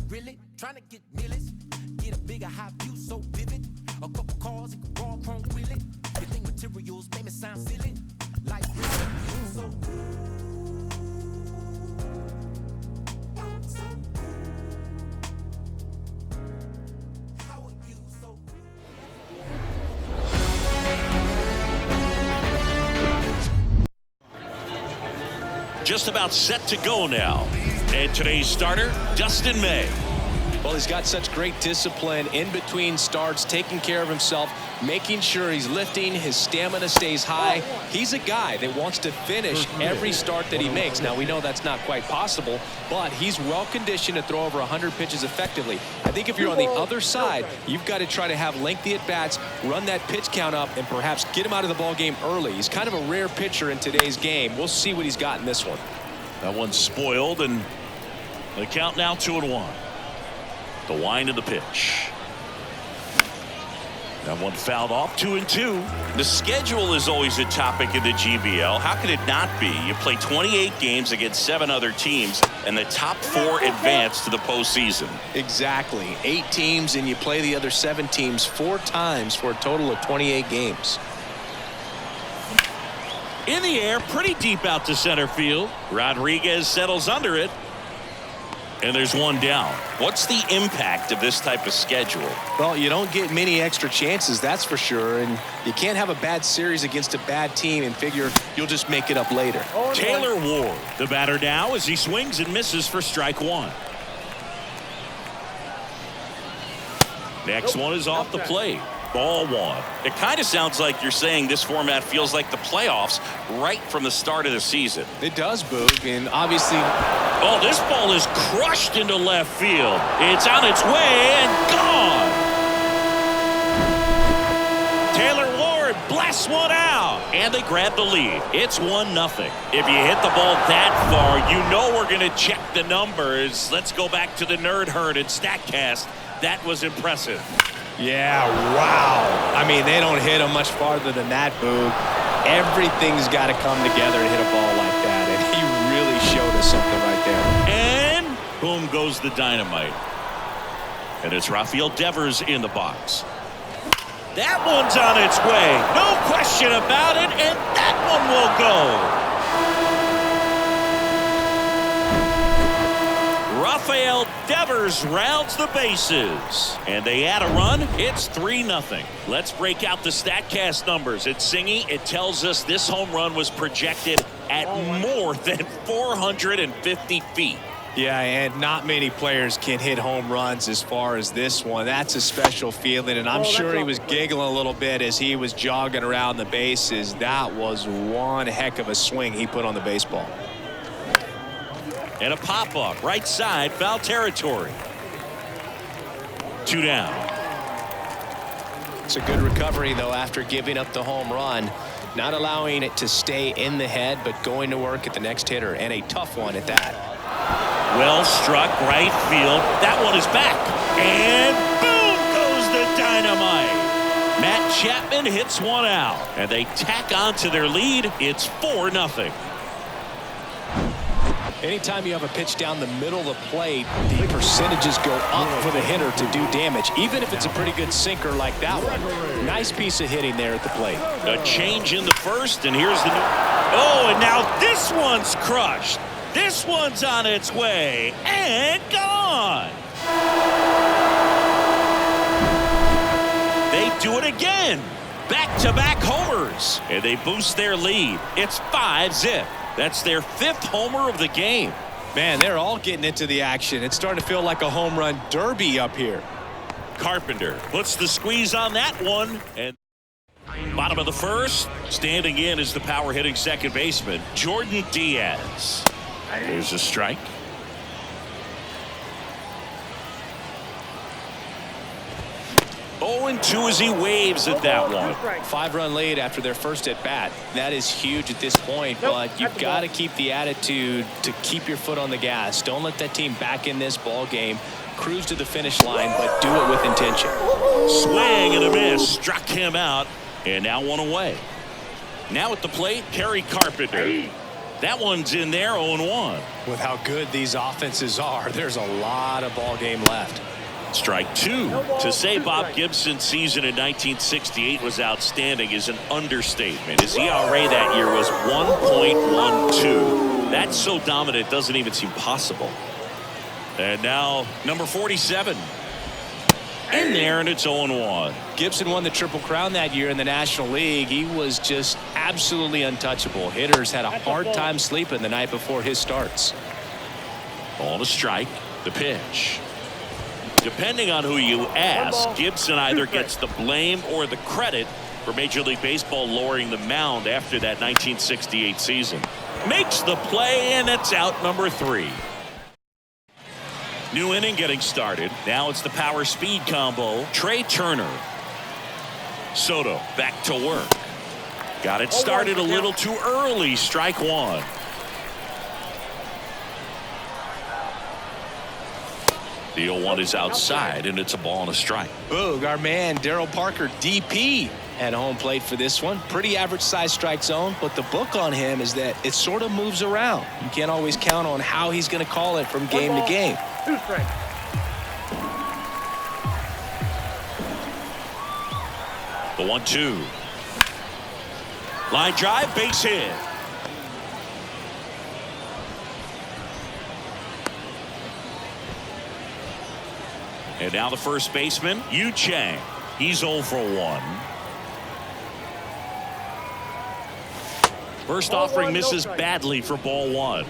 really trying to get millions. Get a bigger high view so vivid. A couple cars and raw chrome with it. You think materials make me sound silly? Like really, so just about set to go now. And today's starter, Dustin May. Well, he's got such great discipline in between starts, taking care of himself, making sure he's lifting, his stamina stays high. He's a guy that wants to finish every start that he makes. Now, we know that's not quite possible, but he's well conditioned to throw over 100 pitches effectively. I think if you're on the other side, you've got to try to have lengthy at-bats, run that pitch count up, and perhaps get him out of the ball game early. He's kind of a rare pitcher in today's game. We'll see what he's got in this one. That one's spoiled, and the count now 2-1. The wind of the pitch. That one fouled off, 2-2. The schedule is always a topic in the GBL. How could it not be? You play 28 games against 7 other teams, and the top 4 advance to the postseason. Exactly. 8 teams, and you play the other 7 teams 4 times for a total of 28 games. In the air, pretty deep out to center field. Rodriguez settles under it. And there's one down. What's the impact of this type of schedule? Well, you don't get many extra chances, that's for sure. And you can't have a bad series against a bad team and figure you'll just make it up later. Taylor Ward, the batter now as he swings and misses for strike 1. Next one is off the plate. Ball 1. It kind of sounds like you're saying this format feels like the playoffs right from the start of the season. It does, Boog, and obviously. Oh, this ball is crushed into left field. It's on its way and gone. Taylor Ward blasts one out, and they grab the lead. It's 1-0. If you hit the ball that far, you know we're going to check the numbers. Let's go back to the Nerd Herd and StatCast. That was impressive. Yeah, wow. I mean, they don't hit him much farther than that, Boog. Everything's got to come together to hit a ball like that, and he really showed us something right there. And boom goes the dynamite. And it's Rafael Devers in the box. That one's on its way. No question about it, and that one will go. Rafael Devers rounds the bases, and they add a run. It's 3-0. Let's break out the StatCast numbers. It's Singy. It tells us this home run was projected at more than 450 feet. Yeah, and not many players can hit home runs as far as this one. That's a special feeling, and I'm sure he was giggling a little bit as he was jogging around the bases. That was one heck of a swing he put on the baseball. And a pop-up, right side, foul territory. 2 down. It's a good recovery, though, after giving up the home run. Not allowing it to stay in the head, but going to work at the next hitter, and a tough one at that. Well struck, right field. That one is back. And boom goes the dynamite. Matt Chapman hits one out, and they tack on to their lead. It's 4-0. Anytime you have a pitch down the middle of the plate, the percentages go up for the hitter to do damage, even if it's a pretty good sinker like that one. Nice piece of hitting there at the plate. A change in the first, and here's the oh, and now this one's crushed. This one's on its way and gone. They do it again. Back-to-back homers, and they boost their lead. It's 5-0. That's their 5th homer of the game. Man, they're all getting into the action. It's starting to feel like a home run derby up here. Carpenter puts the squeeze on that one. And bottom of the first, standing in is the power-hitting second baseman, Jordan Diaz. There's a strike. 0-2 as he waves at that one. 5-run lead after their first at bat. That is huge at this point, but you've got to keep the attitude to keep your foot on the gas. Don't let that team back in this ball game. Cruise to the finish line, but do it with intention. Swing and a miss. Struck him out, and now one away. Now at the plate, Kerry Carpenter. That one's in there, 0-1. With how good these offenses are, there's a lot of ball game left. Strike two. To say Bob Gibson's season in 1968 was outstanding is an understatement. His ERA that year was 1.12. That's so dominant it doesn't even seem possible. And now number 47. In there, and it's 0-1. Gibson won the Triple Crown that year in the National League. He was just absolutely untouchable. Hitters had a hard time sleeping the night before his starts. Ball to strike. The pitch. Depending on who you ask, Gibson either gets the blame or the credit for Major League Baseball lowering the mound after that 1968 season. Makes the play, and it's out number 3. New inning getting started. Now it's the power speed combo. Trey Turner. Soto back to work. Got it started a little too early. Strike one. The 0-1 is outside, and it's a ball and a strike. Boog, our man Darryl Parker, DP, at home plate for this one. Pretty average size strike zone, but the book on him is that it sort of moves around. You can't always count on how he's going to call it from game to game. 2 strikes. The 1-2. Line drive, base hit. And now the first baseman, Yu Chang. He's 0 for 1. First offering misses badly for ball 1.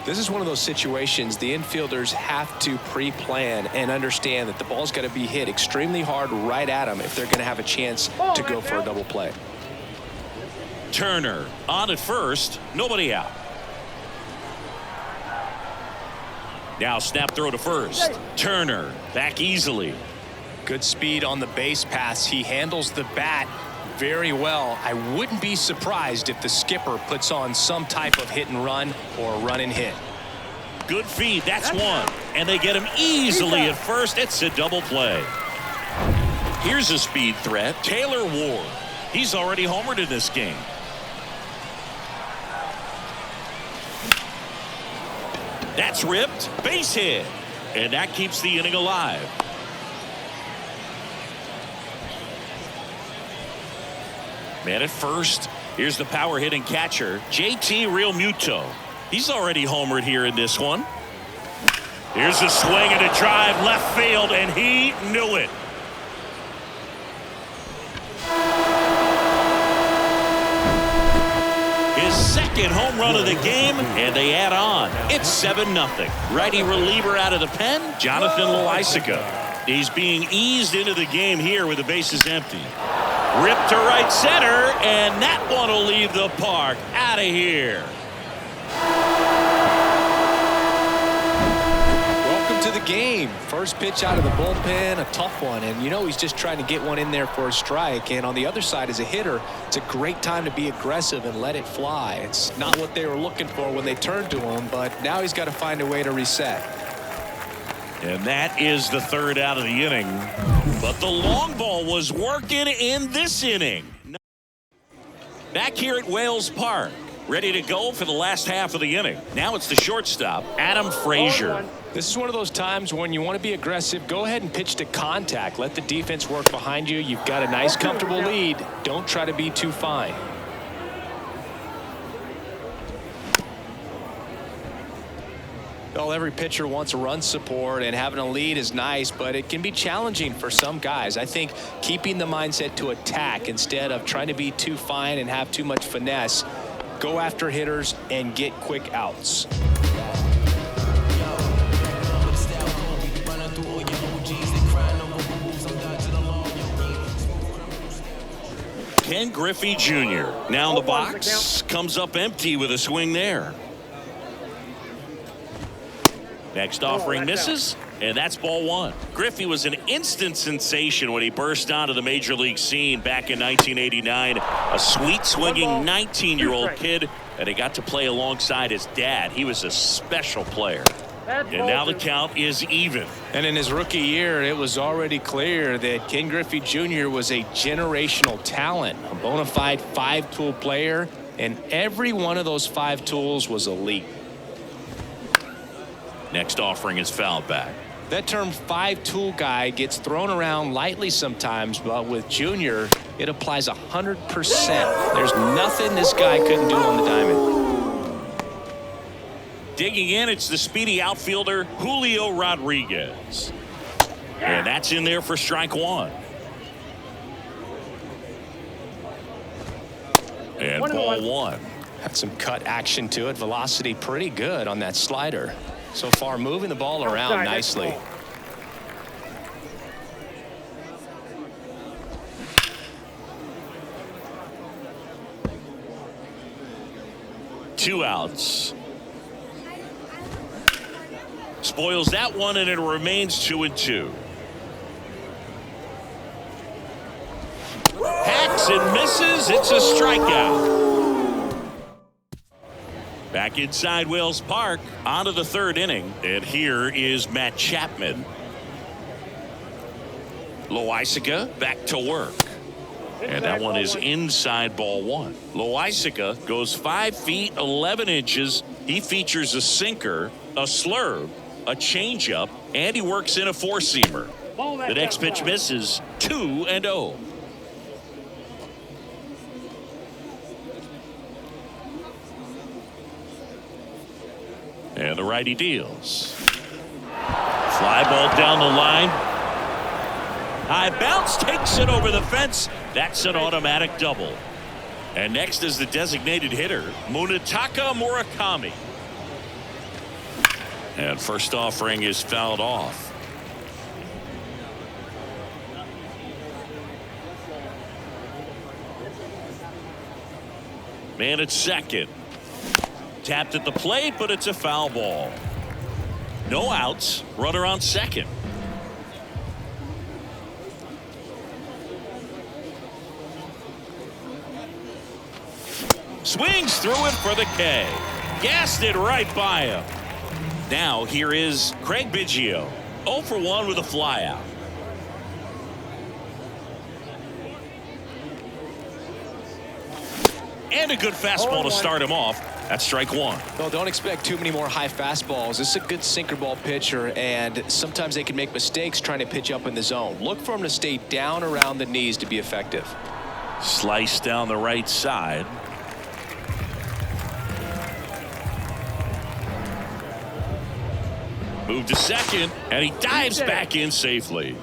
This is one of those situations the infielders have to pre-plan and understand that the ball's got to be hit extremely hard right at them if they're going to have a chance to go for a double play. Turner on at first, nobody out. Now snap throw to first. Turner back easily. Good speed on the base pass. He handles the bat very well. I wouldn't be surprised if the skipper puts on some type of hit and run or run and hit. Good feed, that's one. And they get him easily at first. It's a double play. Here's a speed threat, Taylor Ward. He's already homered in this game. That's ripped, base hit, and that keeps the inning alive. Man at first. Here's the power hitting catcher, JT Realmuto. He's already homered here in this one. Here's a swing and a drive left field, and he knew it. His second home run of the game, and they add on. It's 7-0. Righty reliever out of the pen, Jonathan Loaisiga. He's being eased into the game here with the bases empty. Ripped to right center, and that one will leave the park. Out of here. Welcome to the game. First pitch out of the bullpen, a tough one, and you know he's just trying to get one in there for a strike. And on the other side, as a hitter, it's a great time to be aggressive and let it fly. It's not what they were looking for when they turned to him, but now he's got to find a way to reset. And that is the third out of the inning. But the long ball was working in this inning. Back here at Wales Park, ready to go for the last half of the inning. Now it's the shortstop, Adam Frazier. This is one of those times when you want to be aggressive. Go ahead and pitch to contact. Let the defense work behind you. You've got a nice, comfortable lead. Don't try to be too fine. Well, every pitcher wants a run support, and having a lead is nice, but it can be challenging for some guys. I think keeping the mindset to attack instead of trying to be too fine and have too much finesse, go after hitters and get quick outs. Ken Griffey Jr. now in the box, comes up empty with a swing there. Next offering misses, and that's ball 1. Griffey was an instant sensation when he burst onto the major league scene back in 1989. A sweet swinging 19-year-old kid, and he got to play alongside his dad. He was a special player. And now the count is even. And in his rookie year, it was already clear that Ken Griffey Jr. was a generational talent, a bona fide 5-tool player, and every one of those 5 tools was elite. Next offering is fouled back. That term 5-tool guy gets thrown around lightly sometimes, but with Junior, it applies 100%. There's nothing this guy couldn't do on the diamond. Digging in, it's the speedy outfielder Julio Rodriguez. And that's in there for strike 1. And ball 1. Had some cut action to it. Velocity pretty good on that slider. So far moving the ball around nicely. Two outs. Spoils that one, and it remains 2-2. Hacks and misses. It's a strikeout. Back inside Wells Park, on to the 3rd inning, and here is Matt Chapman. Loaisiga back to work. And that one is inside ball 1. Loaisiga goes 5 feet 11 inches. He features a sinker, a slurve, a changeup, and he works in a 4-seamer. The next pitch misses. 2-0. And the righty deals. Fly ball down the line. High bounce, takes it over the fence. That's an automatic double. And next is the designated hitter, Munetaka Murakami. And first offering is fouled off. Man at second. Tapped at the plate, but it's a foul ball. No outs. Runner on second. Swings through it for the K. Gassed it right by him. Now here is Craig Biggio. 0 for 1 with a flyout. And a good fastball to start him off. That's strike 1. Well, don't expect too many more high fastballs. This is a good sinker ball pitcher, and sometimes they can make mistakes trying to pitch up in the zone. Look for him to stay down around the knees to be effective. Slice down the right side. Move to second, and he dives back in safely.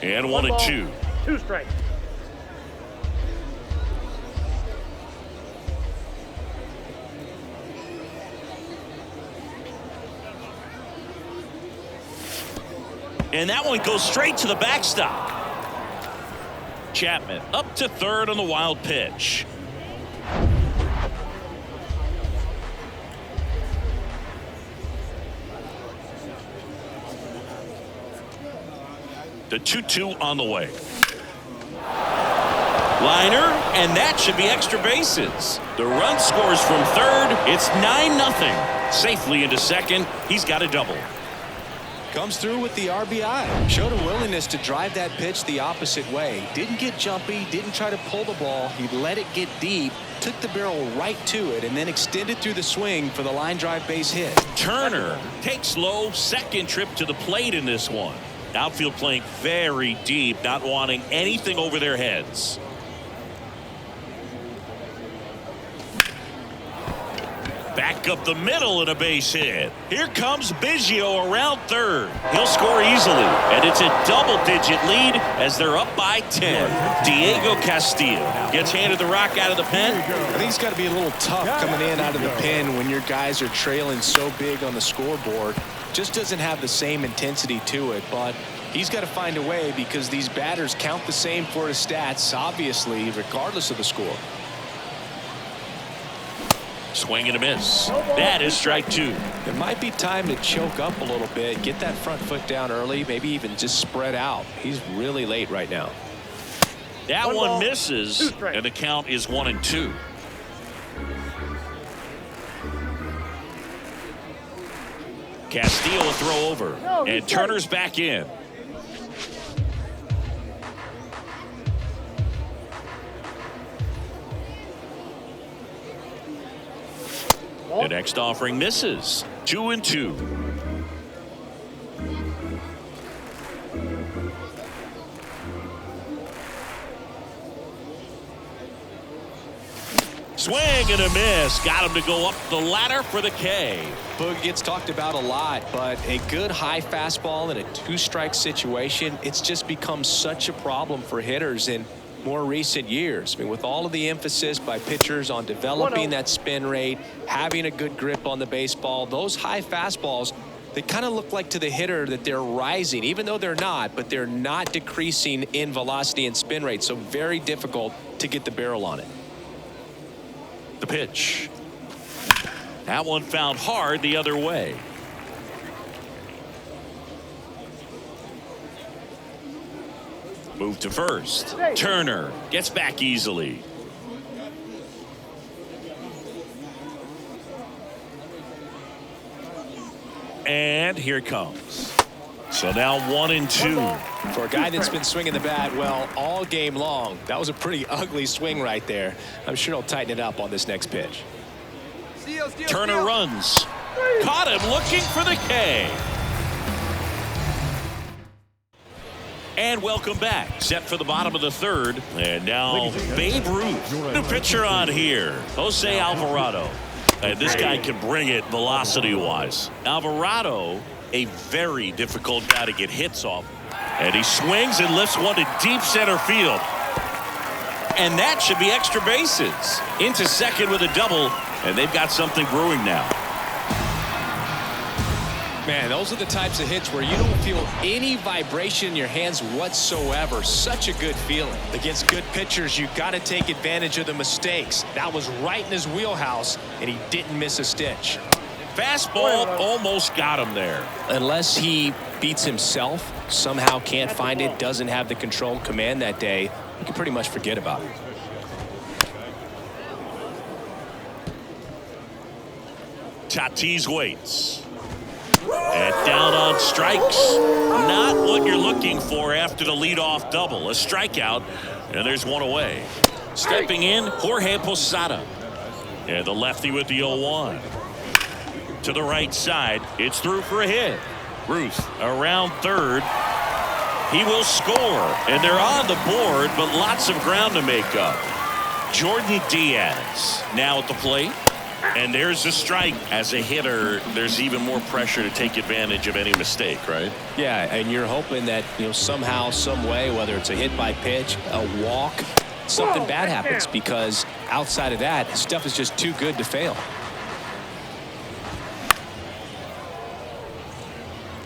And 1-2. 2 strikes. And that one goes straight to the backstop. Chapman up to 3rd on the wild pitch. The 2-2 on the way. Liner, and that should be extra bases. The run scores from 3rd. It's 9-0. Safely into second. He's got a double. Comes through with the RBI. Showed a willingness to drive that pitch the opposite way. Didn't get jumpy, didn't try to pull the ball. He let it get deep, took the barrel right to it, and then extended through the swing for the line drive base hit. Turner takes low, second trip to the plate in this one. Outfield playing very deep, not wanting anything over their heads. Back up the middle and a base hit. Here comes Biggio around 3rd. He'll score easily, and it's a double-digit lead as they're up by 10. Diego Castillo gets handed the rock out of the pen. I think it's got to be a little tough coming in out of the pen when your guys are trailing so big on the scoreboard. Just doesn't have the same intensity to it, but he's got to find a way because these batters count the same for his stats, obviously, regardless of the score. Swing and a miss. That is strike 2. It might be time to choke up a little bit, get that front foot down early, maybe even just spread out. He's really late right now. That one misses, and the count is 1-2. Castillo will throw over, and Turner's back in. The next offering misses. 2-2. Swing and a miss. Got him to go up the ladder for the K. Boog gets talked about a lot, but a good high fastball in a two-strike situation, it's just become such a problem for hitters in more recent years. I mean, with all of the emphasis by pitchers on developing that spin rate, having a good grip on the baseball, those high fastballs, they kind of look like to the hitter that they're rising, even though they're not, but they're not decreasing in velocity and spin rate, so very difficult to get the barrel on it. The pitch. That one found hard the other way. Move to first. Turner gets back easily. And here it comes. So now 1-2. For a guy that's been swinging the bat well all game long, that was a pretty ugly swing right there. I'm sure he'll tighten it up on this next pitch. Turner runs. Caught him looking for the K. And welcome back. Set for the bottom of the third. And now Babe Ruth. New pitcher on here. Jose Alvarado. And this guy can bring it velocity-wise. Alvarado, a very difficult guy to get hits off. And he swings and lifts one to deep center field. And that should be extra bases. Into second with a double. And they've got something brewing now. Man, those are the types of hits where you don't feel any vibration in your hands whatsoever. Such a good feeling. Against good pitchers, you got to take advantage of the mistakes. That was right in his wheelhouse, and he didn't miss a stitch. Fastball almost got him there. Unless he beats himself, somehow can't find it, doesn't have the control command that day, you can pretty much forget about it. Tatis waits. And down on strikes. Not what you're looking for after the leadoff double. A strikeout, and there's one away. Stepping in, Jorge Posada. And the lefty with the 0-1. To the right side, it's through for a hit. Ruth around third. He will score, and they're on the board, but lots of ground to make up. Jordan Diaz now at the plate. And there's a strike. As a hitter, there's even more pressure to take advantage of any mistake, right? Yeah, and you're hoping that, somehow, some way, whether it's a hit by pitch, a walk, something bad happens, because outside of that, stuff is just too good to fail.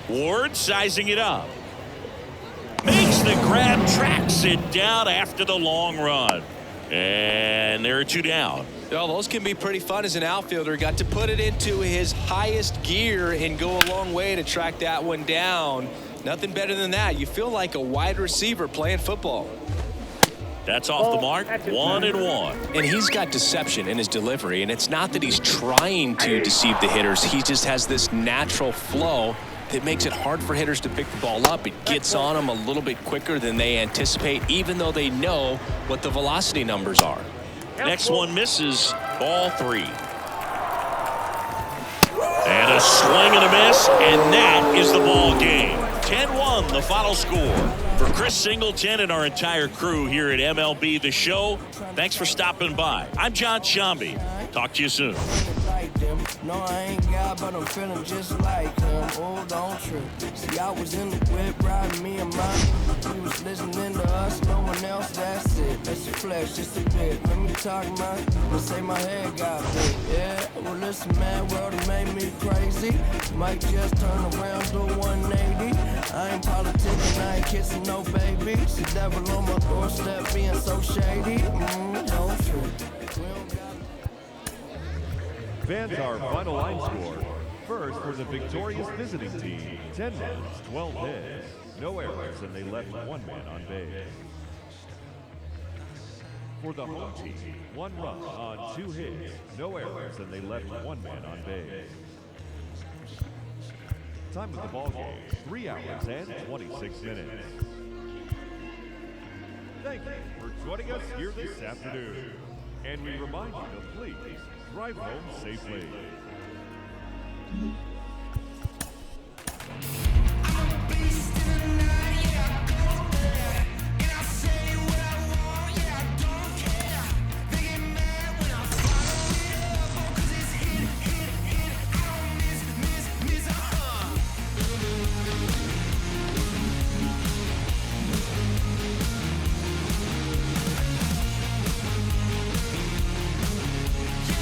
Ward sizing it up. Makes the grab, tracks it down after the long run. And there are two down. Well, those can be pretty fun as an outfielder. Got to put it into his highest gear and go a long way to track that one down. Nothing better than that. You feel like a wide receiver playing football. That's off the mark. 1-1. And he's got deception in his delivery. And it's not that he's trying to deceive the hitters. He just has this natural flow that makes it hard for hitters to pick the ball up. It gets on them a little bit quicker than they anticipate, even though they know what the velocity numbers are. Next one misses. Ball 3. And a swing and a miss, and that is the ball game. 10-1, the final score. For Chris Singleton and our entire crew here at MLB The Show, thanks for stopping by. I'm John Shambi. Talk to you soon. No, I ain't God, but I'm feeling just like him. Oh, don't trip. See, I was in the whip, riding me and mine. We was listening to us, no one else, that's it. That's your flesh, just a bit. Let me talk, man. Let's say my head got big. Yeah, well, listen, man, world it made me crazy. Might just turn around, do 180. I ain't politicking, I ain't kissing no baby. See, devil on my doorstep being so shady. Don't trip. Fans, our final line score. First for the victorious visiting team, 10 runs, 12 hits, no errors, and they left one man on base. For the home team, 1 run on 2 hits, no errors, and they left 1 man on base. Time of the ball game, 3 hours and 26 minutes. Thank you for joining us here this afternoon. And we remind you to please drive home safely.